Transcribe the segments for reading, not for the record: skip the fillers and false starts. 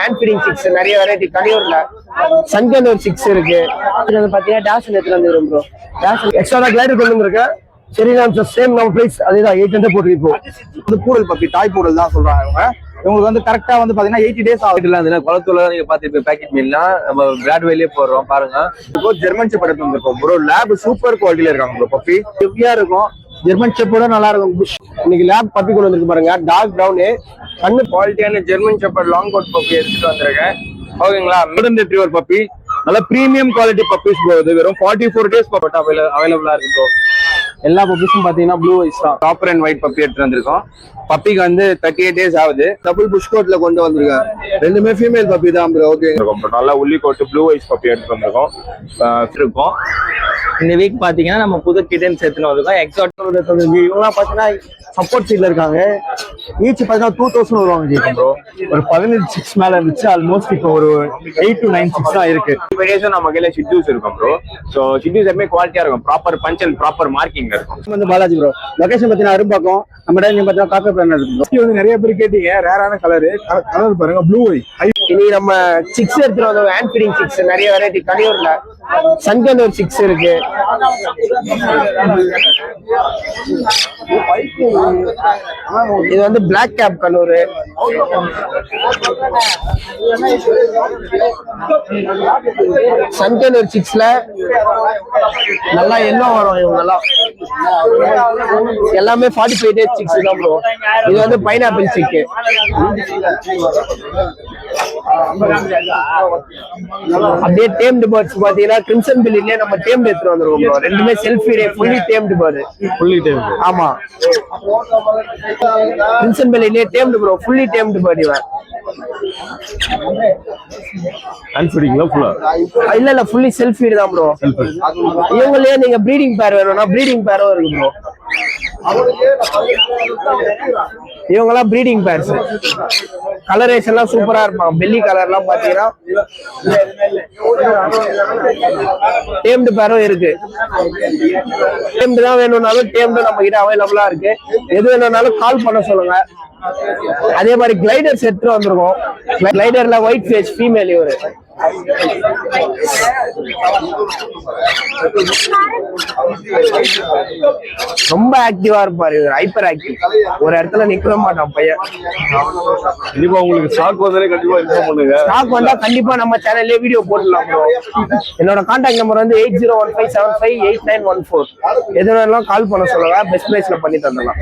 Hand feeding six நிறைய variety கனியூர்ல Sangan ஒரு six இருக்கு. இது வந்து பாத்தீங்கன்னா டாஷன் எடுத்துட்டு வந்துரும் ப்ரோ. டாஷன் எக்ஸ்ட்ரா கிளைடர் கொண்டு வந்திருக்கு. சரி நான் சேம் நம்ம பிரைஸ் அதேதான் 800 போட்டுருப்போம். இது பூடல் பப்பி தாய் பூடல் தான் சொல்றாங்க இவங்க. இவங்களுக்கு வந்து கரெக்டா வந்து பாத்தீங்கன்னா 80 days ஆகுது. குளத்தூர்ல நீங்க பாத்துட்டு பேக்கெட் மீல்லாம் நம்ம பிராட்வேலயே போடுறோம் பாருங்க. இப்போ ஜெர்மன் ஷெப்பர்ட் எடுத்து வந்திருக்கோம் ப்ரோ. லேப் சூப்பர் குவாலிட்டில இருக்காங்க ப்ரோ. பப்பி ஹெவியா இருக்கும். ஜெர்மன் ஷெப்பர்ட நல்லா இருக்கும். இன்னைக்கு லேப் பப்பி கொண்டு வந்திருக்கு பாருங்க. டார்க் பிரவுன் கண்ணு குவாலிட்டியான German shepherd long coat puppy எடுத்துட்டு வந்திருக்கேன். ஓகேங்களா, கோல்டன் ரெட்ரீவர் பப்பி நல்ல பிரீமியம் குவாலிட்டி பப்பீஸ் போகுது. வெறும் 44 days அவைலபிளா இருக்கு ப்ரோ. எல்லா பப்பீஸும் பாத்தீங்கன்னா ப்ளூ ஐஸ் தான். காப்பர் அண்ட் ஒயிட் பப்பி எடுத்துட்டு வந்திருக்கோம். பப்பிக்கு வந்து 38 days ஆகுது. டபுள் புஷ் கோட்ல கொண்டு வந்திருக்கேன். ரெண்டுமே ஃபீமேல் பப்பி தான் ப்ரோ. ஓகே, நல்லா உள்ளி கோட்டு ப்ளூ ஐஸ் பப்பி எடுத்துட்டு வந்திருக்கோம். இருக்கும் இந்த வீக் பாத்தீங்கன்னா நம்ம புது கிட்டன் சேர்த்துன்னு வந்திருக்கோம். எக்ஸாக்ட் இவங்கலாம் பாத்தீங்கன்னா சப்போர்ட் சீட்ல இருக்காங்க. ஈச் பாத்தீங்கன்னா 2000 வருவாங்க ப்ரோ. ஒரு 15 6 மேல இருந்துச்சு. ஆல்மோஸ்ட் இப்போ ஒரு 8 to 9 6 தான் இருக்கு. வேரியேஷன் நம்ம கையில ஷிட்யூஸ் இருக்கும் ப்ரோ. சோ ஷிட்யூஸ் எப்பவுமே குவாலிட்டியா இருக்கும். Proper punch and proper marking இருக்கும். வந்து பாலாஜி ப்ரோ. லொகேஷன் பாத்தீங்கன்னா அரும்பாக்கம். நம்ம டைம் பாத்தீங்கன்னா காக்கா பிளான் இருக்கு. வந்து நிறைய பேர் கேட்டீங்க ரேரான கலர் பாருங்க ப்ளூ ஐ. இனி நம்ம சிக்ஸ் எடுத்துட்டு வந்தோம். ஹேண்ட் ஃபீடிங் சிக்ஸ் நிறைய வெரைட்டி கனியூர்ல சங்கன் ஒரு சிக்ஸ் இருக்கு. இது வந்து பிளாக் கேப் கனூர். சங்கன் ஒரு சிக்ஸ்ல நல்லா எல்லோ வரும். இவங்க எல்லாம் எல்லாமே 45 days சிக்ஸ் தான் ப்ரோ. இது வந்து பைனாப்பிள் சிக்கு. அப்படியே டேம்டு பேர்ட்ஸ் பாத்தீங்கன்னா கிரிம்சன் பில்லிலே நம்ம டேம்டு எடுத்துட்டு வந்துருவோம் ப்ரோ. ரெண்டுமே selfie fully tamed bird. Fully tamed. ஆமா, கிரிம்சன் பில்லிலே tamed bro. Fully tamed bird. இவன் அன்ஃபீடிங்ல ஃபுல்லா இல்ல ஃபுல்லி செல்ஃப் ஃபீட் தான் ப்ரோ. இவங்களே நீங்க ப்ரீடிங் பேர் வேணும்னா ப்ரீடிங் பேரும் இருக்கு ப்ரோ. இவங்கெல்லாம் ப்ரீடிங் பேர்ஸ். கலரேஷன் எல்லாம் சூப்பரா இருப்பாங்க. பெல்லி கலர் எல்லாம் பாத்தீங்கன்னா டேம்டு பேரும் இருக்கு. டேம்டு தான் வேணும்னாலும் டேம்டு நம்ம கிட்ட அவைலபிளா இருக்கு. எது வேணும்னாலும் கால் பண்ண சொல்லுங்க. அதே மாதிரி கிளைடர்ஸ் எடுத்துட்டு வந்திருக்கோம். கிளைடர்ல ஒயிட் ஃபேஸ் ஃபீமேல். இவரு ரொம்ப ஆக்டிவா இருப்பாரு. இவர் ஹைப்பர் ஆக்டிவ். ஒரு இடத்துல நிக்கவே மாட்டான் பையன். கண்டிப்பா உங்களுக்கு ஸ்டாக் வந்தாலே கண்டிப்பா இன்ஃபார்ம் பண்ணுங்க. ஸ்டாக் வந்தா கண்டிப்பா நம்ம சேனல்லே வீடியோ போடலாம் ப்ரோ. என்னோட கான்டாக்ட் நம்பர் வந்து 8015758914. எது வேணாலும் கால் பண்ண சொல்லுங்க. பெஸ்ட் பிரைஸ்ல பண்ணி தரலாம்.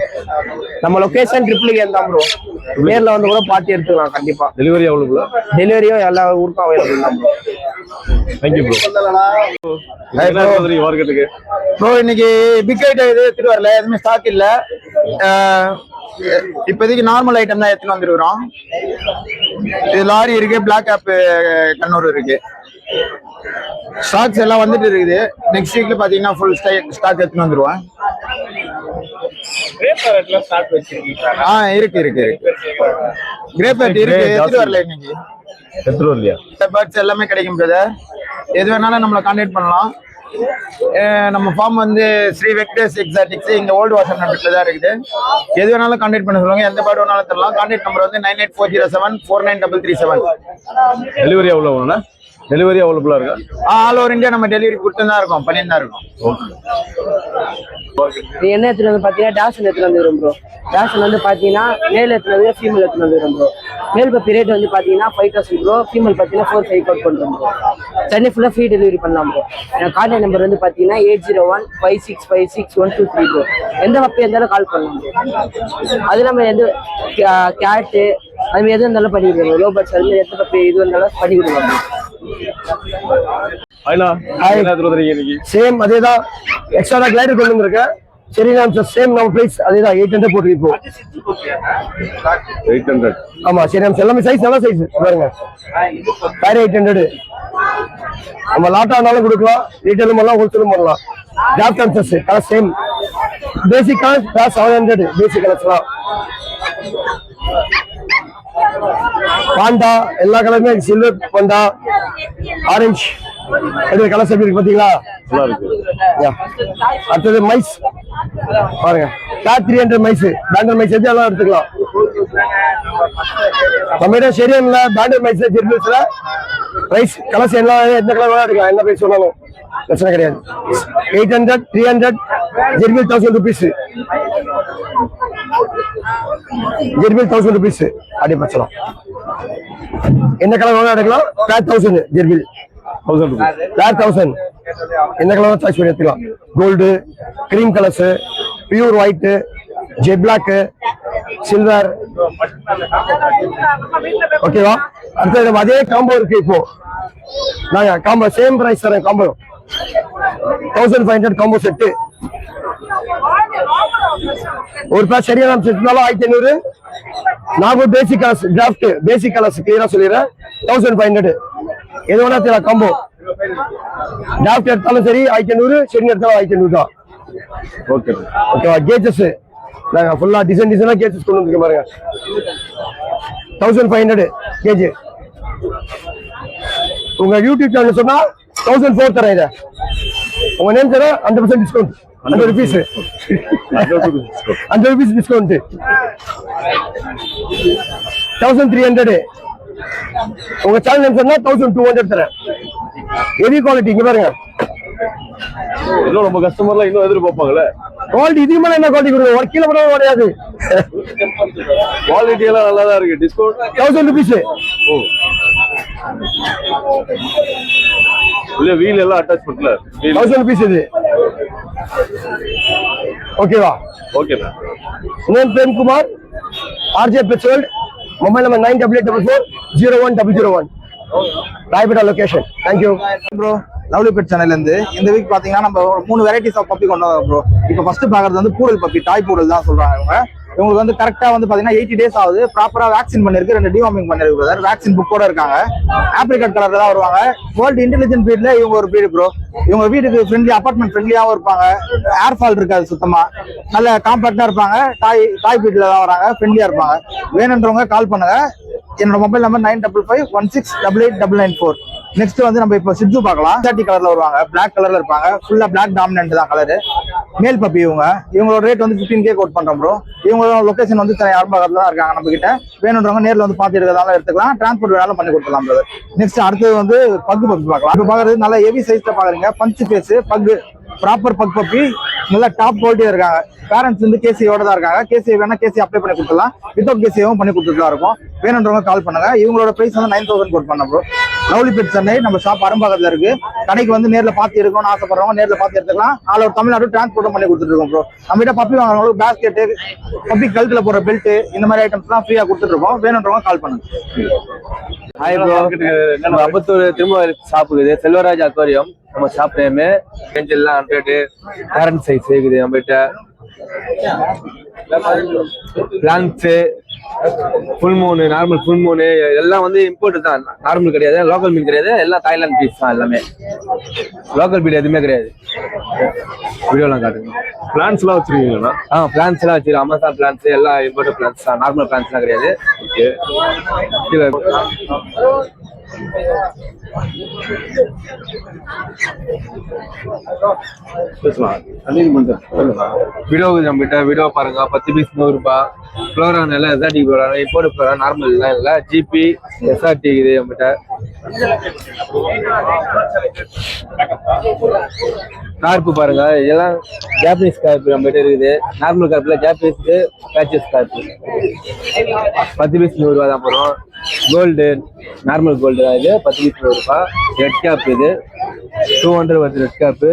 நம்ம லொகேஷன் ட்ரிப்ளிகேன் தான் ப்ரோ. நேர்ல வந்து கூட பார்ட்டி எடுத்துக்கலாம். கண்டிப்பா டெலிவரி அவைலபிளா? டெலிவரியும் எல்லா ஊருக்கும் அவைலபிள் தான் ப்ரோ. Thank you bro. இன்னைக்கு பிக் ஐட்டம் எதுவும் எடுத்துட்டு வரல. எதுவுமே ஸ்டாக் இல்ல. இப்போதைக்கு நார்மல் ஐட்டம் தான் எடுத்துட்டு வந்துருக்கிறோம். இது லாரி இருக்கு. பிளாக் கேப் கண்ணூர் இருக்கு. ஸ்டாக்ஸ் எல்லாம் வந்துட்டு இருக்குது. நெக்ஸ்ட் வீக்ல பாத்தீங்கன்னா ஃபுல் ஸ்டாக் எடுத்துட்டு வந்துருவேன். இருக்கு இருக்கு இருக்கு. கிரேப் இருக்கு. எடுத்துட்டு வரல இன்னைக்கு. எடுத்துட்டு வரலையா? பேர்ட்ஸ் எல்லாமே கிடைக்கும் பிரதர். எது வேணாலும் நம்மளை கான்டாக்ட் பண்ணலாம். நம்ம ஃபார்ம் வந்து ஸ்ரீ வெங்கடேஷ் எக்ஸாட்டிக்ஸ். இங்க ஓல்டு வாசன் நம்பர்ல தான் இருக்குது. எது வேணாலும் கான்டாக்ட் பண்ண சொல்லுங்க. எந்த பேர்ட் வேணாலும் தரலாம். கான்டாக்ட் நம்பர் வந்து 9840749337. டெலிவரி எவ்வளவு வேணும்னா? டெலிவரி அவைலபிளா இருக்கா? ஆல் ஓவர் இந்தியா நம்ம டெலிவரி கொடுத்து தான் இருக்கோம். பண்ணிட்டு தான் இருக்கோம். என்ன எடுத்துட்டு வந்து பாத்தீங்கன்னா டாஷன் எடுத்துட்டு வந்துடும் ப்ரோ. டாஷன் வந்து பாத்தீங்கன்னா மேல் எடுத்துட்டு வந்து ஃபீமேல் எடுத்துட்டு வந்துடும் ப்ரோ. மேல் பப்பி ரேட் வந்து பாத்தீங்கன்னா 5000 ப்ரோ. ஃபீமேல் பாத்தீங்கன்னா 4,500 அவுட் பண்றோம் ப்ரோ. சென்னை ஃபுல்லா ஃப்ரீ டெலிவரி பண்ணலாம் ப்ரோ. என் கான்டாக்ட் நம்பர் வந்து பாத்தீங்கன்னா 8015656123 ப்ரோ. எந்த பப்பி இருந்தாலும் கால் பண்ணலாம் ப்ரோ. அது நம்ம எந்த கேட்டு அது மாதிரி எது இருந்தாலும் பண்ணி கொடுக்கணும். லோ பட்ஜெட் அது எந்த பப்பி இது இருந்தாலும் பண்ணி கொடுக்கலாம். சேம் அதேதான். எக்ஸ்ட்ரா கிளைடர் கொண்டு வந்திருக்கேன். சரி நான் சேம் நம்ம பிரைஸ் அதேதான் 800 போட்டுருப்போம். 800. ஆமா சரி நம்ம எல்லாமே சைஸ் நல்ல சைஸ் பாருங்க. வேற 800. நம்ம லாட்டா ஆனாலும் கொடுக்கலாம். ரீட்டைலும் பண்ணலாம். ஹோல்சேலும் பண்ணலாம். ஜாப் கான்சஸ் colour same. Basic colour 700. Basic கலர்ஸ்லாம் பாண்டா எல்லா கலருமே. சில்வர் பாண்டா, ஆரஞ்சு எப்படி கலர் எப்படி இருக்கு பாத்தீங்களா? நல்லா இருக்கு. அடுத்தது மைஸ் பாருங்க, கிளாத் 300 மைஸ், பேண்டர் மைஸ் எது எல்லாம் எடுத்துக்கலாம். நம்மகிட்ட ஷெரியன்ல பேண்டர் மைஸ்ல ஜெர்பில்ஸ்ல பிரைஸ் கலர்ஸ் எல்லாம் எந்த கலர் வேணா எடுக்கலாம், என்ன பிரைஸ் சொன்னாலும் பிரச்சனை கிடையாது. 800, 300, ஜெர்பில் 1000 rupees, ஜெர்பில் 1000 rupees அப்படி பச்சலாம். எந்த கலர் வேணா எடுக்கலாம். பிளாட் 1000 ஜெர்பில் 1000 rupees, பிளாட் 1000 எந்த கலர் சாய்ஸ் பண்ணி எடுத்துக்கலாம். Gold, cream colours, pure white, jet black, silver. ஓகேவா? அடுத்தது அதே காம்போ இருக்கு. இப்போ நாங்க காம்போ சேம் பிரைஸ் தரேன். Combo 1500 combo set. ஒரு பேர் சரியான செட்னாலும் 1500. Normal basic colours, draft basic colours கிளியரா சொல்லிடுறேன். 1500 எது வேணா தெரியல. காம்போ டிராஃப்ட் எடுத்தாலும் சரி 1500, செடி எடுத்தாலும் 1500 தான். ஓகே ஓகேவா? கேஜஸ் நாங்க ஃபுல்லா டிசைனா கேஜஸ் கொண்டு வந்துருக்கோம் பாருங்க. 1500 கேஜி. உங்க யூடியூப் சேனல் சொன்னா 1004 தரேன். இதை உங்க நேம் தர 100% டிஸ்கவுண்ட். 100 rupees 100 rupees discount. 1300 உங்க சேனல் நேம் சொன்னா 1200 தரேன். Heavy quality. இங்க பாருங்க, இன்னும் நம்ம கஸ்டமர்லாம் இன்னும் எதிர்பார்ப்பாங்கல்ல. குவாலிட்டி இதுக்கு மேல என்ன குவாலிட்டி கொடுக்கும்? ஒரு கிலோ கூட கிடையாது. குவாலிட்டி எல்லாம் நல்லா தான் இருக்கு. Discount 1000 rupees. ஓ, இல்ல வீல் எல்லாம் அட்டாச் பண்ணல. 1000 rupees இது. ஓகேவா? ஓகேண்ணா. Name Premkumar, RJ petrol, mobile number 9884010001, Royapettah location. Thank you bro. Lovely pet சேனல்ல இருந்து இந்த வீக் பாத்தீங்கன்னா நம்ம 3 வெரைட்டிஸ் ஆஃப் பப்பி கொண்டு வரோம் ப்ரோ. இப்போ ஃபர்ஸ்ட் பாக்குறது வந்து பூடல் பப்பி, டாய் பூடல் தான் சொல்றாங்க இவங்க. இவங்களுக்கு வந்து கரெக்டா வந்து பாத்தீங்கன்னா 80 days ஆகுது. ப்ராப்பரா வேக்சின் பண்ணிருக்கு, 2 டிவார்மிங் பண்ணிருக்கு பிரதர். வேக்சின் புக்கோட இருக்காங்க. ஆப்ரிகட் கலர்ல தான் வருவாங்க. வேர்ல்டு இன்டெலிஜென்ட் பிரீட்ல இவங்க ஒரு பிரீட் ப்ரோ. இவங்க வீட்டுக்கு ஃப்ரெண்ட்லி, அபார்ட்மெண்ட் ஃப்ரெண்ட்லியாவும் இருப்பாங்க. ஏர் ஃபால் இருக்காது சுத்தமா. நல்ல காம்பாக்டா இருப்பாங்க. டாய் பிரீட்ல தான் வராங்க. ஃப்ரெண்ட்லியா இருப்பாங்க. வேணுன்றவங்க கால் பண்ணுங்க. என்னோட மொபைல் நம்பர் 9555168894. நெக்ஸ்ட் வந்து நம்ம இப்போ சிட்ஜு பார்க்கலாம். சாட்டி கலர்ல வருவாங்க, பிளாக் கலர்ல இருப்பாங்க. ஃபுல்லா பிளாக் டாமினன்ட் தான் கலரு. மேல் பப்பி இவங்க. இவங்களோட ரேட் வந்து 15K கோட் பண்றோம் ப்ரோ. இவங்களோட லொகேஷன் வந்து அரும்பாக்கத்துல தான் இருக்காங்க நம்ம கிட்ட. வேணுன்றவங்க நேரில் வந்து பார்த்து எடுக்கிறதால எடுத்துக்கலாம். டிரான்ஸ்போர்ட் வேணாலும் பண்ணி கொடுக்கலாம் பிரதர். நெக்ஸ்ட் அடுத்தது வந்து பக்கு பப்பி பார்க்கலாம். இப்போ பார்க்கறது நல்லா ஹெவி சைஸ்ல பாக்குறீங்க. பஞ்சு ஃபேஸ் பக்கு, ப்ராப்பர் பக் பப்பி, நல்லா டாப் குவாலிட்டியா இருக்காங்க. பேரண்ட்ஸ் வந்து கேசியோட தான் இருக்காங்க. கேசி வேணா கேசி அப்ளை பண்ணி கொடுத்துலாம். வித்தவுட் கேசியும் பண்ணி கொடுத்துட்டு தான் இருக்கும். வேணுன்றவங்க கால் பண்ணுங்க. இவங்களோட பிரைஸ் வந்து 9000 கோட் பண்ண ப்ரோ. லவ்லி பெட் சென்னை நம்ம ஷாப் அரும்பாக்கத்துல இருக்கு. கடைக்கு வந்து நேரில் பார்த்து இருக்கணும்னு ஆசைப்படுறவங்க நேரில் பார்த்து எடுத்துக்கலாம். ஆல் ஓவர் தமிழ்நாடு டிரான்ஸ்போர்ட்டும் பண்ணி கொடுத்துட்டு இருக்கோம் ப்ரோ. நம்ம கிட்ட பப்பி வாங்குறவங்களுக்கு பேஸ்கெட்டு, பப்பி கழுத்துல போற பெல்ட், இந்த மாதிரி ஐட்டம்ஸ்லாம் ஃப்ரீயா கொடுத்துட்டு இருக்கோம். வேணுன்றவங்க கால் பண்ணுங்க. ஹாய் ப்ரோ, நம்ம அம்பத்தூர் திரும்ப சாப்பிடுது செல்வராஜ் அக்வாரியம். நம்ம ஷாப் நேமு ரேஞ்ச் எல்லாம் 100 பேரண்ட் சைஸ் இருக்குது நம்ம கிட்ட. பிளான்ஸ், ஃபுல் மூணு, நார்மல் ஃபுல் மூணு எல்லாம் வந்து இம்போர்ட் தான். நார்மல் கிடையாது, லோக்கல் மீன் கிடையாது. எல்லாம் தாய்லாந்து பீஸ் தான். எல்லாமே லோக்கல் பீட் எதுவுமே கிடையாது. வீடியோலாம் காட்டுங்க. பிளான்ஸ் எல்லாம் வச்சிருக்கீங்களா? பிளான்ஸ் எல்லாம் வச்சிருக்கோம். அமேசான் பிளான்ஸ் எல்லாம் இம்போர்ட் பிளான்ஸ் தான். நார்மல் பிளான்ஸ் எல்லாம் கிடையாது. ஓகே, வீடியோ நம்ம கிட்ட வீடியோ பாருங்க. 10 பீஸ் 100 ரூபாய். ஃப்ளோரான் எல்லாம் எஸ்ஆர்டி ஃப்ளோரான், இம்போர்ட் ஃப்ளோரான், நார்மல் எல்லாம் இல்லை. ஜிபி எஸ்ஆர்டி இது நம்ம கிட்ட. கார்ப்பு பாருங்க, இதெல்லாம் ஜாப்பனீஸ் கார்ப்பு நம்ம கிட்ட இருக்குது. நார்மல் கார்ப்புல ஜாப்பனீஸ் பேச்சஸ் கார்ப்பு 10 பீஸ் 100 ரூபா தான் போகிறோம். கோல்டு, நார்மல் கோல்டு தான் இது. 10 பீஸ் 100 ரூபா. ரெட் கேப் இது 200 வருது. Red gap.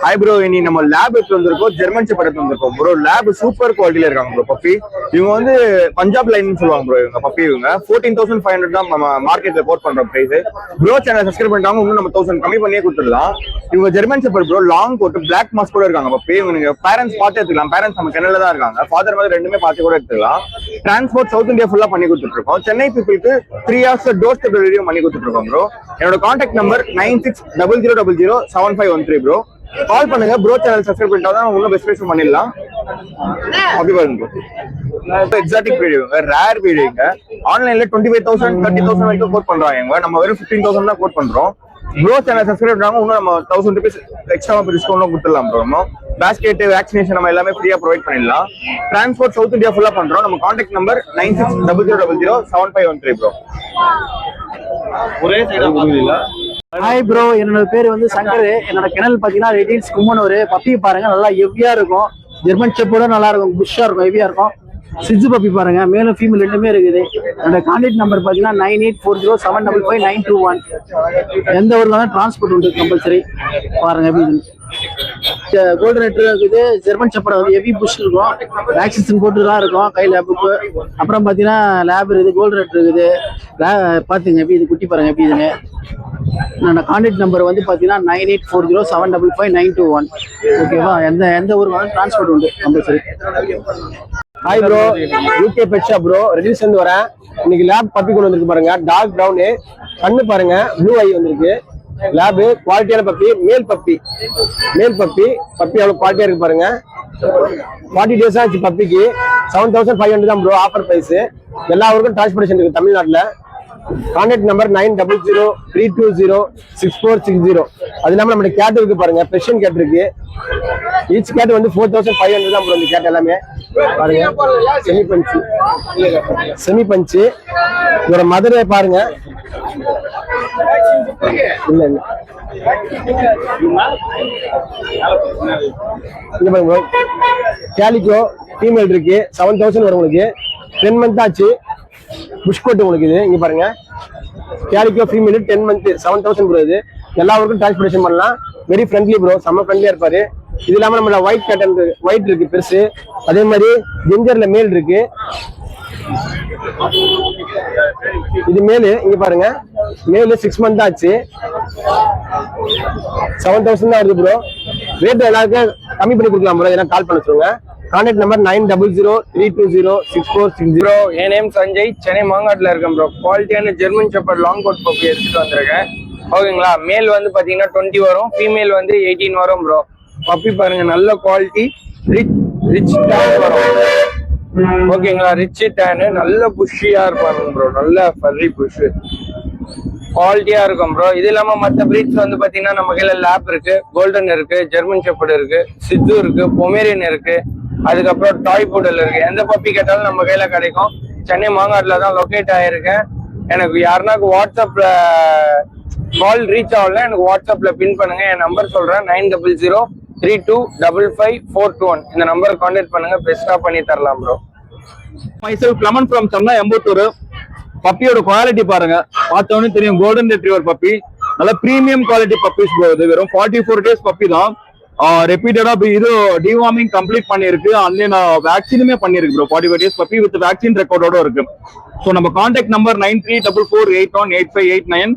ஹாய் ப்ரோ, இனி நம்ம லேப் எடுத்து வந்திருக்கோம். ஜெர்மன் ஷெப்பர்ட் எடுத்து வந்திருக்கோம் ப்ரோ. லேப் சூப்பர் குவாலிட்டியில இருக்காங்க ப்ரோ பப்பி. இவங்க வந்து பஞ்சாப் லைன் சொல்லுவாங்க ப்ரோ. இவங்க பப்பி இவங்க 14,500 தான் நம்ம மார்க்கெட்ல கோட் பண்ற பிரைஸ். ப்ரோ சேனல் சப்ஸ்கிரைப் பண்ணிட்டாங்க, இன்னும் நம்ம 1000 கம்மி பண்ணியே கொடுத்துடலாம். இவங்க German shepherd bro. Long coat, black mask கூட இருக்காங்க பப்பி. இவங்க நீங்க பேரண்ட்ஸ் பார்த்து எடுத்துக்கலாம். பேரண்ட்ஸ் நம்ம சென்னையில தான் இருக்காங்க. ஃபாதர் மாதிரி ரெண்டுமே பார்த்து கூட எடுத்துக்கலாம். டிரான்ஸ்போர்ட் சவுத் இந்தியா ஃபுல்லா பண்ணி கொடுத்துட்டு இருக்கோம். சென்னை பீப்புளுக்கு 3 hours டோர் ஸ்டெப் டெலிவரியும் பண்ணி கொடுத்துட்டு இருக்கோம் ப்ரோ. என்னோட கான்டாக்ட் நம்பர் 9600007513 ப்ரோ. கால் பண்ணுங்க. ப்ரோ சேனல் சப்ஸ்கிரைப் பண்ணிட்டா தான் இன்னும் பெஸ்ட் ப்ரைஸ் பண்ணிடலாம். அப்படி பாருங்க ப்ரோ. எக்ஸாட்டிக் வீடியோங்க, ரேர் வீடியோங்க. ஆன்லைன்ல 25,000 30,000 வரைக்கும் கோட் பண்றாங்க. நம்ம வெறும் 15,000 தான் கோட் பண்றோம். ப்ரோ சேனல் சப்ஸ்கிரைப் பண்ணாங்க இன்னும் நம்ம 1000 rupees எக்ஸ்ட்ரா டிஸ்கவுண்ட் கொடுத்துடலாம் ப்ரோ. நம்ம பேஸ்கெட் வேக்சினேஷன் நம்ம எல்லாமே ஃப்ரீயா ப்ரொவைட் பண்ணிடலாம். டிரான்ஸ்போர்ட் சவுத் இந்தியா ஃபுல்லா பண்றோம். நம்ம கான்டாக்ட் நம்பர் 9600007513 ப்ரோ. ஒரே சைடா. ஹாய் ப்ரோ, என்னோட பேர் வந்து சங்கர். என்னோட கிணல் பாத்தீங்கன்னா ரெடில்ஸ் கும்மனூர். பப்பி பாருங்க, நல்லா ஹெவியா இருக்கும். ஜெர்மன் ஷெப்பர்ட நல்லா இருக்கும், புஷ்ஷா இருக்கும், ஹெவியா இருக்கும். சிஜு பப்பி பாருங்க, மேலும் ஃபீமேல் ரெண்டுமே இருக்குது. என்னோட கான்டாக்ட் நம்பர் பாத்தீங்கன்னா 9840755921. எந்த ஊர்ல தான் டிரான்ஸ்போர்ட் உண்டு கம்பல்சரி. பாருங்க கோல்டன் ரெட்ரீவர் இருக்குது. ஜெர்மன் ஷெப்பர்ட் வந்து ஹெவி புஷ் இருக்கும், வேக்சின் போட்டுலாம் இருக்கும் கை லேபுக்கு. அப்புறம் பாத்தீங்கன்னா லேப் இருக்குது, கோல்டன் ரெட்ரீவர் இருக்குது. பாத்துங்க எப்படி இது குட்டி பாருங்க எப்படி இதுங்க. என்னோட கான்டாக்ட் நம்பர் வந்து பாத்தீங்கன்னா 9840755921. ஓகேவா? எந்த ஊருக்கு வந்து டிரான்ஸ்போர்ட் உண்டு compulsory. Hi bro, UK pet shop bro. Riddles வந்து வரேன். இன்னைக்கு லேப் பப்பி கொண்டு வந்திருக்கு பாருங்க. டார்க் ப்ரௌனு, கண்ணு பாருங்க ப்ளூ ஐ வந்திருக்கு. லேபு குவாலிட்டியான பப்பி, மேல் பப்பி. பப்பி அவ்வளவு குவாலிட்டியா இருக்கு பாருங்க. 40 days ஆச்சு பப்பிக்கு. 7,500 தான் ப்ரோ ஆஃபர் பிரைஸ். எல்லா ஊருக்கும் டிரான்ஸ்போர்டேஷன் இருக்கு தமிழ்நாட்டுல. Contact number 9003206460. அது இல்லாம நம்ம கேட் இருக்கு பாருங்க, பெர்ஷியன் கேட் இருக்கு. ஈச் கேட் வந்து 4,500 தான் ப்ரோ. இந்த கேட் எல்லாமே பாருங்க, செமி பஞ்சு. இதோட மதுரை பாருங்க. இல்ல இங்க பாருங்க, கேலிக்கோ ஃபீமேல் இருக்கு. 7,000 வரும் உங்களுக்கு. 10 month ஆச்சு. புஷ்கோட் உங்களுக்கு இது. இங்க பாருங்க, கேலிக்கோ ஃபீமேல் 10 month 7,000 ப்ரோ. இது எல்லா ஊருக்கும் டிரான்ஸ்போர்டேஷன் பண்ணலாம். வெரி ஃப்ரெண்ட்லி ப்ரோ, செம்ம ஃப்ரெண்ட்லியா இருப்பாரு. இது இல்லாம நம்மள ஒயிட் கேட்டன் ஒயிட் இருக்கு பெருசு. அதே மாதிரி ஜிஞ்சர்ல மேல் இருக்கு. இது மேலு. இங்க பாருங்க, மேலு 6 month ஆச்சு. 7,000 தான் வருது ப்ரோ. ரேட் எல்லாருக்கும் கம்மி பண்ணி கொடுக்கலாம் ப்ரோ. எதனா கால் பண்ண சொல்லுங்க. Contact number 9003206460. என் நேம் சஞ்சய், சென்னை மாங்காட்டுல இருக்கேன் ப்ரோ. குவாலிட்டியான German shepherd long coat puppy எடுத்துட்டு வந்திருக்கேன். ஓகேங்களா? மேல் வந்து பாத்தீங்கன்னா 20 வரும், ஃபீமேல் வந்து 18 வரும் ப்ரோ. பப்பி பாருங்க, நல்ல குவாலிட்டி, ரிச் டேன் வரும். ஓகேங்களா? ரிச் டேனு, நல்ல புஷ்ஷியா இருப்பாங்க ப்ரோ. நல்ல ஃபர்ரி புஷ் குவாலிட்டியா இருக்கும் ப்ரோ. இது இல்லாம மற்ற பிரீட்ஸ் வந்து பாத்தீங்கன்னா நம்ம கையில லேப் இருக்கு, கோல்டன் இருக்கு, ஜெர்மன் ஷெப்பர்ட் இருக்கு, சிஜு இருக்கு, பொமேரியன் இருக்கு, அதுக்கப்புறம் டாய் புடல் இருக்கு. எந்த பப்பி கேட்டாலும் நம்ம கையில கிடைக்கும். சென்னை மாங்காட்டுல தான் லொக்கேட் ஆயிருக்கேன். எனக்கு யாருனாக்கு வாட்ஸ்அப்ல கால் ரீச் ஆகல, எனக்கு வாட்ஸ்அப்ல பின் பண்ணுங்க. என் நம்பர் சொல்றேன், 9003255421. இந்த நம்பர் கான்டாக்ட் பண்ணுங்க, பெஸ்டா பண்ணி தரலாம் bro. myself Clement from Chennai Ambattur. பப்பியோட குவாலிட்டி பாருங்க, பார்த்தோன்னே தெரியும். கோல்டன் ரெட்ரீவர் பப்பி, நல்ல பிரீமியம் குவாலிட்டி பப்பீஸ் போகுது. வெறும் 44 days பப்பி தான். ரெப்பீட்டடா இது டிவார்மிங் கம்ப்ளீட் பண்ணிருக்கு. ஆன்லைன் வேக்சினுமே பண்ணிருக்கு bro. 45 days puppy with vaccine ரெக்கார்டோட இருக்கு. ஸோ நம்ம கான்டாக்ட் நம்பர் 9344818589.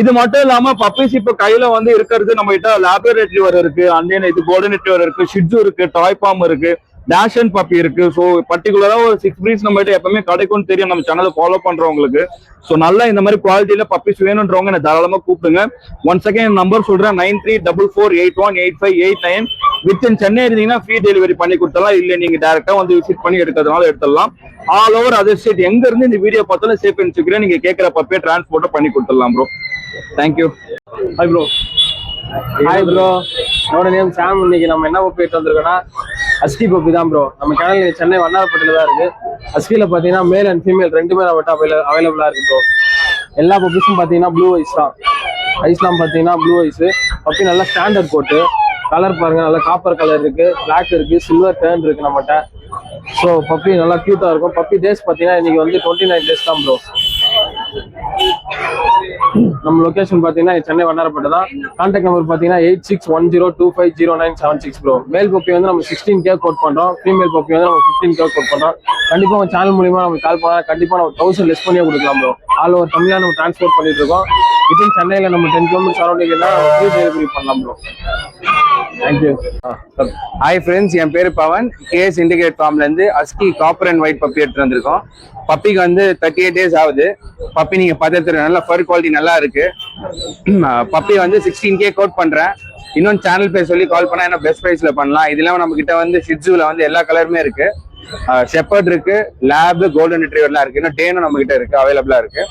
இது மட்டும் இல்லாம பப்பீஸ் இப்ப கையில வந்து இருக்கிறது நம்ம கிட்ட லேப்ரடார் ரெட்ரீவர் இருக்கு, ஆன்லைன் இது கோல்டன் ரெட்ரீவர் இருக்கு, ஷிட்ஜு இருக்கு, டாய் பாம் இருக்கு, டேஷன் பப்பி இருக்கு. ஸோ பர்டிகுலரா ஒரு 6 breeds நம்ம கிட்ட எப்பவுமே கிடைக்கும்னு தெரியும் நம்ம சேனலை ஃபாலோ பண்றவங்களுக்கு. ஸோ நல்லா இந்த மாதிரி குவாலிட்டியில பப்பீஸ் வேணும்ன்றவங்க என்ன தாராளமா கூப்பிடுங்க. ஒன்ஸ் அகைன் நம்பர் சொல்றேன், 9344818589. வித்தின் சென்னை இருந்தீங்கன்னா ஃப்ரீ டெலிவரி பண்ணி கொடுத்தலாம். இல்ல நீங்க டைரக்டா வந்து விசிட் பண்ணி எடுக்கிறதுனால எடுத்துடலாம். ஆல் ஓவர் அதர் ஸ்டேட் எங்க இருந்து இந்த வீடியோ பார்த்தாலும் சேஃப் அண்ட் செக்யூரா நீங்க கேட்கிற பப்பியை டிரான்ஸ்போர்ட் பண்ணி கொடுத்துடலாம் bro. Thank you. Hi bro. Hi bro, என்னோட நேம் சாம். இன்னைக்கு நம்ம என்ன பப்பி எடுத்து வந்திருக்கோம்னா அஸ்கி பப்பி தான் ப்ரோ. நம்ம சேனல் சென்னை வண்ணாரப்பட்டில தான் இருக்கு. அஸ்கில பாத்தீங்கன்னா மேல் அண்ட் ஃபீமேல் ரெண்டுமே நம்மகிட்ட அவைலபிளா இருக்கு ப்ரோ. எல்லா பப்பீஸும் பாத்தீங்கன்னா ப்ளூ ஐஸ் தான். ஐஸ்லாம் பாத்தீங்கன்னா ப்ளூ ஐஸ். பப்பி நல்லா ஸ்டாண்டர்ட் போட்டு கலர் பாருங்க, நல்லா காப்பர் கலர் இருக்கு, பிளாக் இருக்கு, சில்வர் டர்ன் இருக்கு நம்மகிட்ட. ஸோ பப்பி நல்லா கியூட்டா இருக்கும். பப்பி டேஸ் பாத்தீங்கன்னா இன்னைக்கு வந்து 29 days தான் ப்ரோ. நம்ம லொகேஷன் பாத்தீங்கன்னா சென்னை வண்ணாரப்பேட்டை தான். கான்டாக்ட் நம்பர் பாத்தீங்கன்னா 8610250976 ப்ரோ. மேல் பப்பி வந்து நம்ம 16K கோட் பண்றோம், ஃபீமேல் பப்பி வந்து நம்ம 15K கோட் பண்றோம். கண்டிப்பா உங்க சேனல் மூலியமா நம்ம கால் பண்ணா கண்டிப்பா நம்ம 1000 லெஸ் பண்ணியே கொடுக்கலாம் ப்ரோ. ஆல் ஓவர் தமிழ்நாடு நம்ம டிரான்ஸ்போர்ட் பண்ணிட்டு இருக்கோம். வித்தின் சென்னையில நம்ம 10 km சரௌண்டிங் தான் ஃப்ரீ டெலிவரி பண்ணலாம் ப்ரோ. தேங்க்யூ. ஹாய் ஃப்ரெண்ட்ஸ், என் பேர் பவன். கேஎஸ் இண்டிகேட் ஃபார்ம்ல இருந்து அஸ்கி காப்பர் அண்ட் ஒயிட் பப்பி எடுத்து வந்திருக்கோம். பப்பிக்கு வந்து 38 days ஆகுது. பப்பி நீங்க பார்த்து நல்ல ஃபர் குவாலிட்டி நல்லா இருக்கு. பப்பி வந்து 16K கோட் பண்றேன். இன்னொன்று சேனல் பேர் சொல்லி கால் பண்ணா என்ன பெஸ்ட் ப்ரைஸ்ல பண்ணலாம். இது இல்லாம நம்ம கிட்ட வந்து ஷிட்ஸுல வந்து எல்லா கலருமே இருக்கு. ஷெப்பர்ட் இருக்கு, லேப், கோல்டன் ரிட்ரீவர்லாம் இருக்கு. இன்னும் டேனும் நம்ம கிட்ட இருக்கு, அவைலபிளா இருக்கு.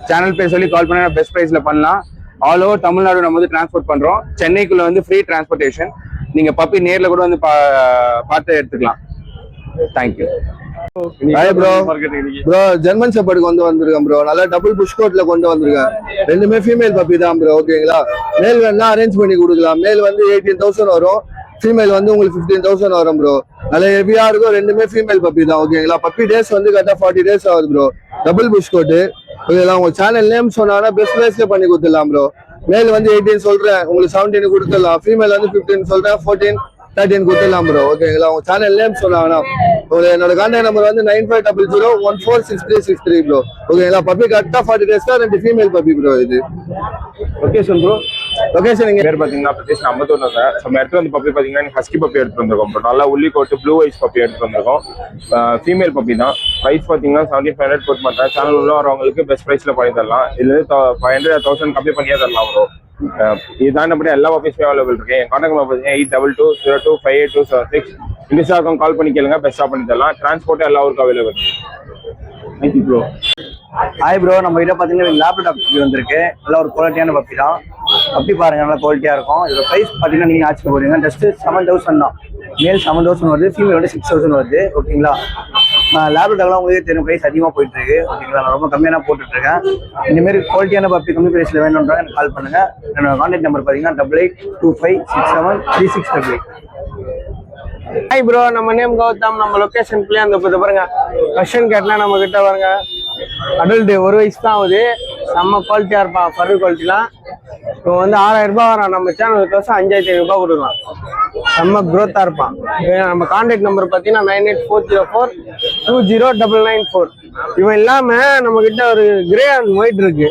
சேனல் பேர் சொல்லி கால் பண்ணா பெஸ்ட் ப்ரைஸ்ல பண்ணலாம். ஆல் ஓவர் தமிழ்நாடு நம்ம வந்து டிரான்ஸ்போர்ட் பண்றோம். சென்னைக்குள்ள வந்து ஃப்ரீ டிரான்ஸ்போர்டேஷன். நீங்க பப்பி நேர்ல கூட வந்து பார்த்து எடுத்துக்கலாம். Thank you. Hi bro. Bro German ஷெப்பர்டுக்கு வந்திருக்கேன் ப்ரோ. நல்லா டபுள் புஷ் கோட்ல கொண்டு வந்திருக்கேன். ரெண்டுமே ஃபீமேல் பப்பி தான் ப்ரோ. ஓகேங்களா? மேல் வேணா அரேஞ்ச் பண்ணி கொடுக்கலாம். மேல் வந்து 18,000 வரும், ஃபீமேல் வந்து உங்களுக்கு 15,000 வரும் ப்ரோ. நல்ல ஹெவியா இருக்கும். ரெண்டுமே ஃபீமேல் பப்பி தான். ஓகேங்களா? பப்பி டேஸ் வந்து கரெக்டா 40 days ஆகுது ப்ரோ. டபுள் புஷ் கோட்டு. ஓகேங்களா? உங்க சேனல் நேம் சொன்னா பெஸ்ட் பிரைஸ்ல பண்ணி கொடுத்துடலாம் ப்ரோ. மேல் வந்து 18 சொல்றேன், உங்களுக்கு 17 கொடுத்துடலாம். ஃபீமேல் வந்து 15 சொல்றேன், 14, 13 கொடுத்துடலாம் ப்ரோ. ஓகேங்களா? உங்க சேனல் நேம் சொன்னாங்கன்னா என்னோட கான்டாக்ட் நம்பர் வந்து 9500146363 ப்ரோ. ஓகேங்களா? பப்பி கரெக்டா 40 days தான். ரெண்டு ஃபீமேல் பப்பி ப்ரோ. இது லொகேஷன் ப்ரோ. லொகேஷன் இங்க பேர் பாத்தீங்கன்னா பிரதேஷ் அம்பத்தூர்ல நம்ம எடுத்து வந்து பப்பி பாத்தீங்கன்னா ஹஸ்கி பப்பி எடுத்து வந்திருக்கோம். நல்லா உள்ளி கோட்டு ப்ளூ ஐஸ் பப்பி எடுத்து வந்திருக்கோம். ஃபீமேல் பப்பி தான். பிரைஸ் பாத்தீங்கன்னா 7500 கோட் பண்றேன். சேனல் உள்ள வரவங்களுக்கு பெஸ்ட் பிரைஸ்ல பண்ணி தரலாம். இதுல 500,000 கம்மி பண்ணியே தரலாம் ப்ரோ. இதுதான் நம்ம எல்லா ஆஃபீஸுமே அவைலபிள் இருக்கு. என் கான்டாக்ட் நம்பர் பார்த்தீங்கன்னா 8220258276. இங்கிலீஷாக கால் பண்ணி கேளுங்க, பெஸ்ட்டாக பண்ணி தரலாம். டிரான்ஸ்போர்ட் எல்லா ஊருக்கும் available. Thank you bro. Hi bro, நம்ம கிட்ட பார்த்தீங்கன்னா லேப்டாப் பப்பி வந்திருக்கு. நல்ல ஒரு குவாலிட்டியான பப்பி தான். பப்பி பாருங்க, நல்லா குவாலிட்டியாக இருக்கும். இதோட ப்ரைஸ் பார்த்தீங்கன்னா நீங்கள் ஆச்சரியப்படுவீங்க. ஜஸ்ட் 7,000 தான். மேல் 7,000 வருது, ஃபீமேல் வந்து 6,000 வருது. ஓகேங்களா? லேப்டாப்லாம் உங்களுக்கு தெரியும், ப்ரைஸ் அதிகமாக போயிட்டு இருக்கு. ஓகேங்களா? நான் ரொம்ப கம்மியாக போட்டுட்டு இருக்கேன். இந்தமாரி குவாலிட்டியான பப்பி கம்மி ப்ரைஸில் வேணும்ன்றாங்க எனக்கு கால் பண்ணுங்க. என்னோட கான்டாக்ட் நம்பர் பார்த்தீங்கன்னா 8825673688. ஹாய் ப்ரோ, நம்ம நேம் கௌதம். நம்ம லொகேஷன் பிள்ளை அந்த பாருங்க கொஸ்டின் கேட்லாம் நம்ம கிட்ட பாருங்க. அடல்ட் 1 வயசு தான் ஆகுது. செம்ம குவாலிட்டியா இருப்பான். ஃபர் குவாலிட்டிலாம் இப்போ வந்து 6,000 ரூபாய் வரும். நம்ம சேனலுக்கு 5,500 ரூபாய் கொடுக்கலாம். செம்ம குரோத்தா இருப்பான். நம்ம கான்டாக்ட் நம்பர் பார்த்தீங்கன்னா 9840420994. இவன் இல்லாம நம்ம கிட்ட ஒரு கிரே அண்ட் ஒயிட் இருக்கு.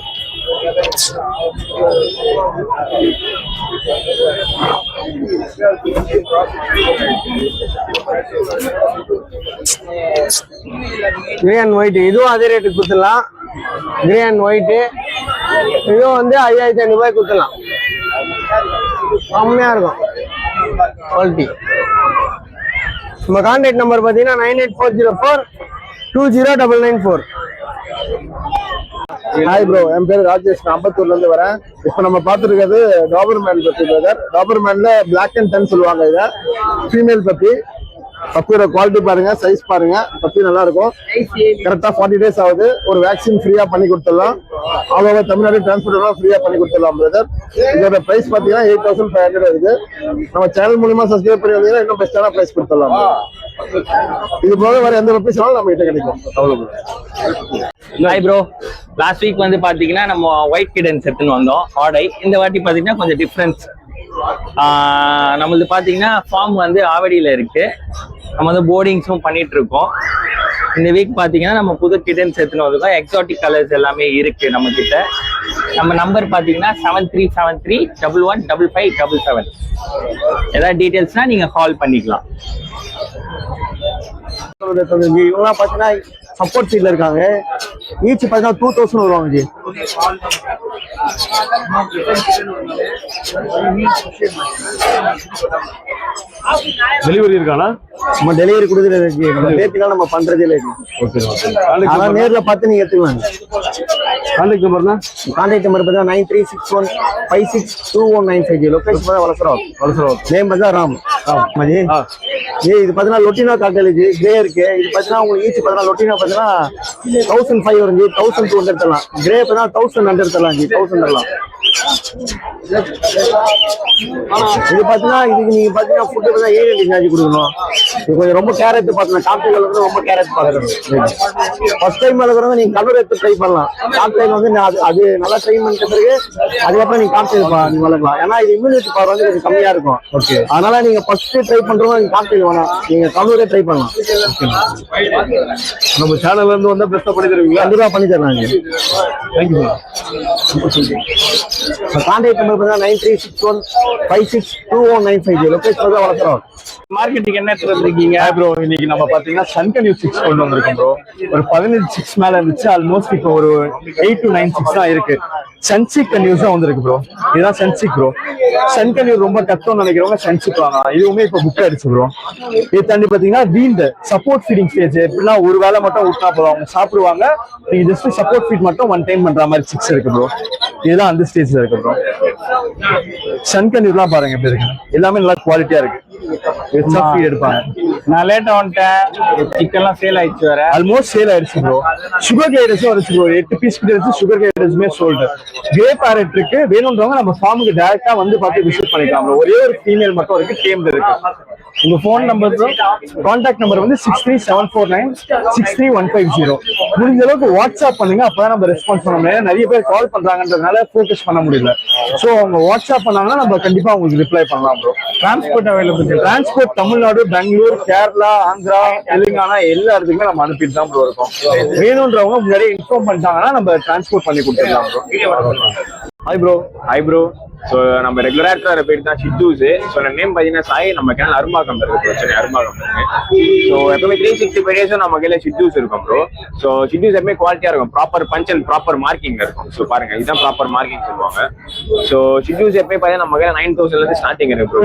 கிரே அண்ட் ஒயிட் இதுவும் அதே ரேட்டுக்கு கொடுத்துடலாம். கிரே அண்ட் ஒயிட்டு இதுவும் வந்து 5,500 ரூபாய் கொடுத்துடலாம். கம்மியா இருக்கும் குவாலிட்டி. நம்ம கான்டாக்ட் நம்பர் பார்த்தீங்கன்னா 9840420994. ஹாய் ப்ரோ, என் பேர் ராஜேஷ். நான் அம்பத்தூர்ல இருந்து வரேன். இப்போ நம்ம பார்த்துருக்கிறது டாபர்மேன் பப்பி பிரதர். டாபர்மேன்ல பிளாக் அண்ட் டென் சொல்லுவாங்க. இதை ஃபீமேல் பப்பி. பப்பியோட குவாலிட்டி பாருங்க, சைஸ் பாருங்க. பப்பி நல்லா இருக்கும். கரெக்டா 40 days ஆகுது. ஒரு வேக்சின் ஃப்ரீயா பண்ணி கொடுத்துடலாம். ஆல் ஓவர் தமிழ்நாடு டிரான்ஸ்போர்ட் ஃப்ரீயா பண்ணி கொடுத்துடலாம் பிரதர். இதோட பிரைஸ் பாத்தீங்கன்னா 8,500 இருக்கு. நம்ம சேனல் மூலமா சப்ஸ்கிரைப் பண்ணி வந்தீங்கன்னா இன்னும் பெஸ்டான பிரைஸ் கொடுத்துடலாம். இது போக வேற எந்த பப்பீஸ்னாலும் நம்ம கிட்ட கிடைக்கும். அவ்வளவு. ஹாய் ப்ரோ, லாஸ்ட் வீக் வந்து பாத்தீங்கன்னா நம்ம ஒயிட் கிடன்ஸ் எடுத்துன்னு வந்தோம் ஆடை. இந்த வாட்டி பாத்தீங்கன்னா கொஞ்சம் டிஃப்ரென்ஸ். நம்மளது பாத்தீங்கன்னா ஃபார்ம் வந்து ஆவடியில இருக்கு. நம்ம வந்து போர்டிங்ஸும் பண்ணிட்டு இருக்கோம். இந்த வீக் பாத்தீங்கன்னா நம்ம புது கிடன்ஸ் எடுத்துன்னு வந்திருக்கோம். எக்ஸாட்டிக் கலர்ஸ் எல்லாமே இருக்கு நம்ம கிட்ட. நம்ம நம்பர் பாத்தீங்கன்னா 7373115577. ஏதாவது டீடைல்ஸ்னா நீங்க கால் பண்ணிக்கலாம். இவங்கலாம் பாத்தீங்கன்னா சப்போர்ட் சீட்ல இருக்காங்க. ஈச் பாத்தீங்கன்னா 2,000 வருவாங்க ஜி. டெலிவரி இருக்கானா? நம்ம டெலிவரி கொடுக்குறது நம்ம பேத்திலாம் நம்ம பண்றதே இல்லை. ஆனா நேர்ல பார்த்து நீங்க எடுத்துக்கலாம். கான்டாக்ட் நம்பர்னா கான்டாக்ட் நம்பர் பார்த்தீங்கன்னா 9361562195. லொகேஷன் வளசரம். நேம் பார்த்தா ராம். இது பார்த்தீங்கன்னா லொட்டினா காக்கல் கிரே இருக்கு. இது பார்த்தீங்கன்னா உங்களுக்கு ஈச் பார்த்தீங்கன்னா லொட்டினா பார்த்தீங்கன்னா 1,500 வரும். 1,200 தரலாம். கிரே பார்த்தீங்கன்னா 1,100 தரலாம். 1,000 தரலாம். இது பாத்தீங்கன்னா இதுக்கு நீங்க பாத்தீங்கன்னா ஃபுட் பார்த்தா 7 சார்ஜ் கொடுக்கணும். இது கொஞ்சம் ரொம்ப கேரட் பார்த்தீங்கன்னா காக்டெயில் வந்து ரொம்ப கேரட் பார்க்கறது. ஃபர்ஸ்ட் டைம் வளர்க்குறவங்க நீங்க கலர் எடுத்து ட்ரை பண்ணலாம். காக்டெயில் வந்து அது நல்லா ட்ரை பண்ணிட்ட பிறகு அதுக்கப்புறம் நீங்க காக்டெயில் நீங்க வளர்க்கலாம். ஏன்னா இது இம்யூனிட்டி பவர் வந்து கொஞ்சம் கம்மியா இருக்கும். ஓகே, அதனால நீங்க ஃபர்ஸ்ட் ட்ரை பண்றவங்க நீங்க காக்டெயில் வேணாம், நீங்க கலரே ட்ரை பண்ணலாம். நம்ம சேனல்ல இருந்து வந்தா பெஸ்டா பண்ணி தருவீங்களா? கண்டிப்பா பண்ணி தரலாம். தேங்க்யூ. கான்டாக்ட் நம்பர் பார்த்தீங்கன்னா 9361562195. லொகேஷன் தான் வளர்க்குறோம். மார்க்கெட்டுக்கு என்ன எடுத்துட்டு வந்திருக்கீங்க ப்ரோ? இன்னைக்கு நம்ம பாத்தீங்கன்னா சன்கன்யூ 6 கொண்டு வந்திருக்கோம் ப்ரோ. ஒரு 15 6 மேல இருந்துச்சு, ஆல்மோஸ்ட் இப்போ ஒரு 8 to 9 6 தான் இருக்கு. சன்சிக் கன்யூஸ் தான் வந்திருக்கு ப்ரோ. இதுதான் சன்சிக் ப்ரோ. சன்கன்யூ ரொம்ப கஷ்டம்னு நினைக்கிறவங்க சன்சிக் வாங்க. இதுவுமே இப்போ புக் ஆயிடுச்சு ப்ரோ. இது தாண்டி பாத்தீங்கன்னா வீண்டு சப்போர்ட் ஃபீடிங் ஸ்டேஜ். எப்படிலாம் ஒரு வேளை மட்டும் விட்டா போதும், அவங்க சாப்பிடுவாங்க. நீங்க ஜஸ்ட் சப்போர்ட் ஃபீட் மட்டும் 1 டைம் பண்ற மாதிரி 6 இருக்கு ப்ரோ. இதுதான் அந்த ஸ்டேஜ்ல இருக்கு ப்ரோ. சன்கன்யூலாம் பாருங்க எப்படி இருக்கு, எல்லாமே நல்லா குவாலிட்டியா இருக்கு. எடுப்பாங்க. நான் லேட்டா வந்துட்டேன், சிக்கன்லாம் சேல் ஆயிடுச்சு வேற. ஆல்மோஸ்ட் சேல் ஆயிடுச்சு ப்ரோ. சுகர் கைடஸும் வந்துச்சு ப்ரோ. 8 பீஸ் கிட்ட இருந்துச்சு. சுகர் கைடஸுமே சோல்டு. கிரே பேரட் இருக்கு. வேணும்ன்றவங்க நம்ம ஃபார்முக்கு டைரக்டா வந்து பார்த்து விசிட் பண்ணிக்கலாம் ப்ரோ. ஒரே ஒரு ஃபீமேல் மட்டும் இருக்கு, டேம்டு இருக்கு. உங்க ஃபோன் நம்பர் கான்டாக்ட் நம்பர் வந்து 6374963150. முடிஞ்ச அளவுக்கு வாட்ஸ்அப் பண்ணுங்க, அப்பதான் நம்ம ரெஸ்பான்ஸ் பண்ண முடியும். நிறைய பேர் கால் பண்றாங்கன்றதுனால ஃபோக்கஸ் பண்ண முடியல. ஸோ அவங்க வாட்ஸ்அப் பண்ணாங்கன்னா நம்ம கண்டிப்பா உங்களுக்கு ரிப்ளை பண்ணலாம் bro. Transport available. Transport Tamil Nadu, Bangalore, Kerala, Andhra, Telangana எல்லா இடத்துக்குமே நம்ம அனுப்பிட்டு தான் ப்ரோ இருக்கோம். வேணும்ன்றவங்க முன்னாடியே இன்ஃபார்ம் பண்ணிட்டாங்கன்னா நம்ம டிரான்ஸ்போர்ட் பண்ணி கொடுத்துடலாம் ப்ரோ. Hi bro. ஸோ நம்ம ரெகுலரா இருக்கிற பேர் தான் ஷிட்ஜூஸ். ஸோ நேம் பார்த்தீங்கன்னா சாய். நம்ம கேனல் அரும்பாக்கம் இருக்கு ப்ரோ. சென்னை அரும்பாக்கம் இருக்கு. ஸோ எப்பவுமே 365 டேஸும் நம்ம கையில ஷிட்ஜூஸ் இருக்கும் ப்ரோ. ஸோ ஷிட்ஜூஸ் எப்பவுமே குவாலிட்டியா இருக்கும். Proper punch and proper marking இருக்கும். ஸோ பாருங்க, இதுதான் ப்ராப்பர் மார்க்கிங் சொல்லுவாங்க. ஸோ ஷிட்ஜூஸ் எப்பவுமே பார்த்தீங்கன்னா நம்ம கையில 9000 இருந்து ஸ்டார்டிங் இருக்கு ப்ரோ.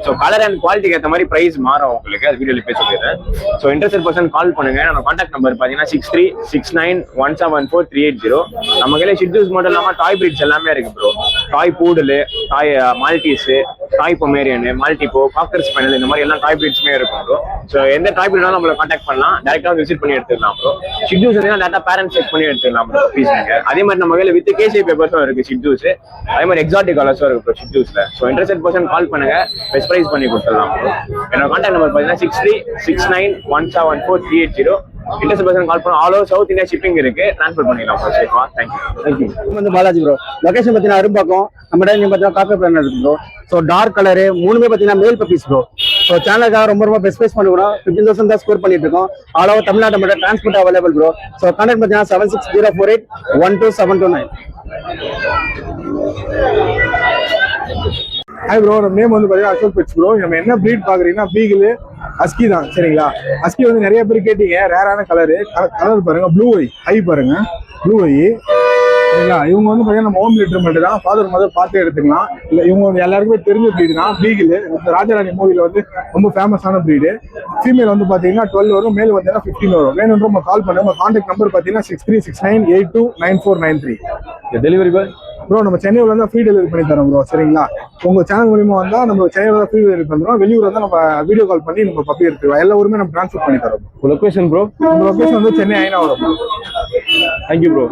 ஸோ கலர் அண்ட் குவாலிட்டிக்கு ஏற்ற மாதிரி பிரைஸ் மாறும் உங்களுக்கு. அது வீடியோல போய் சொல்லிடுறேன். ஸோ இன்ட்ரெஸ்ட் பர்சன் கால் பண்ணுங்க. நம்ம கான்டாக்ட் நம்பர் பார்த்தீங்கன்னா 6369174380. நம்ம கையில ஷிட்ஜூஸ் மட்டும் இல்லாம டாய் பிரீட்ஸ் எல்லாமே இருக்கு ப்ரோ. டாய் பூடல், டாய் மால்டீஸ், டாய் பொமேரியன், மால்டிபோ, காக்கர் ஸ்பைனல், இந்த மாதிரி எல்லா டாய் பிரீட்ஸுமே இருக்கும் ப்ரோ. ஸோ எந்த டாய் பிரீட்னாலும் நம்மள கான்டாக்ட் பண்ணலாம். டேரக்டா விசிட் பண்ணி எடுத்துக்கலாம் ப்ரோ. ஷிட்ஜூஸ் டேரக்டா பேரண்ட் செக் பண்ணி எடுத்துக்கலாம் ப்ரோ. ப்ளீஸ் நீங்க அதே மாதிரி நம்ம கையில வித் கேசி பேப்பர்ஸும் இருக்கு ஷிட்ஜூஸ். அதே மாதிரி எக்ஸாட்டிக் கலர்ஸும் இருக்கு ப்ரோ ஷிட்ஜூஸ்ல. ஸோ இன்ட்ரெஸ்ட் பர்சன் கால் பண்ணுங்க, பெஸ்ட் பிரைஸ் பண்ணி கொடுத்துடலாம் ப்ரோ. என்னோட கான்டாக்ட் நம்பர் பார்த்தீங்கன்னா 6369174380. இன்ட்ரெஸ்ட் பர்சன் கால் பண்ண all over south India shipping இருக்கு. ட்ரான்ஸ்பர் பண்ணிடலாம் ப்ரோ. சேஃபா. தேங்க்யூ. வந்து பாலாஜி ப்ரோ. லொகேஷன் பார்த்தீங்கன்னா அரும்பாக்கம். நம்ம டைம் பார்த்தீங்கன்னா காக்கா பிளான் இருக்கு ப்ரோ. ஸோ டார்க் கலரு மூணுமே பார்த்தீங்கன்னா மேல் பப்பீஸ் ப்ரோ. ஸோ சேனலுக்காக ரொம்ப பெஸ்ட் ப்ரைஸ் பண்ணிக்கிறோம். 15,000 தான் ஸ்கோர் பண்ணிட்டு இருக்கோம். ஆல் ஓவர் தமிழ்நாடு மட்டும் transport available bro. So contact பார்த்தீங்கன்னா 7604812729. ஹாய் ப்ரோ, நம்ம நேம் வந்து பார்த்தீங்கன்னா அசோக் பெட்ஸ் ப்ரோ. நம்ம என்ன ப்ரீட் பார்க்குறீங்கன்னா பீகிள் அஸ்கி தான். சரிங்களா? அஸ்கி வந்து நிறைய பேர் கேட்டீங்க. ரேரான கலர் பாருங்க. ப்ளூ ஐ பாருங்க, ப்ளூ ஐ. சரிங்களா? இவங்க வந்து பார்த்தீங்கன்னா நம்ம ஹோம் லிட்டர் மட்டும் தான். ஃபாதர் மதர் பார்த்து எடுத்துக்கலாம். இல்லை இவங்க வந்து எல்லாருக்குமே தெரிஞ்ச ப்ரீடு தான் பீகிள். ராஜாராணி மூவியில் வந்து ரொம்ப ஃபேமஸான ப்ரீடு. ஃபீமேல் வந்து பார்த்தீங்கன்னா 12 வரும், மேல் பார்த்தீங்கன்னா 15 வரும். வேணுன்ற நம்ம கால் பண்ணுங்க. கான்டாக்ட் நம்பர் பார்த்தீங்கன்னா 6369829493. டெலிவரி பாய் ப்ரோ நம்ம சென்னையில் வந்து ஃப்ரீ டெலிவரி பண்ணி தரோம் ப்ரோ. சரிங்களா? உங்க சேனல் மூலியமா வந்தா நம்ம சென்னையில் தான் ஃப்ரீ டெலிவரி பண்ணுறோம். வெளியூர் வந்து நம்ம வீடியோ கால் பண்ணி நம்ம பப்பி எடுத்துக்கலாம். எல்லா ஊருமே நம்ம ட்ரான்ஸ்ஃபர் பண்ணி தரோம். Location bro? நம்ம லொகேஷன் வந்து சென்னை ஐநாவரம். Thank you bro.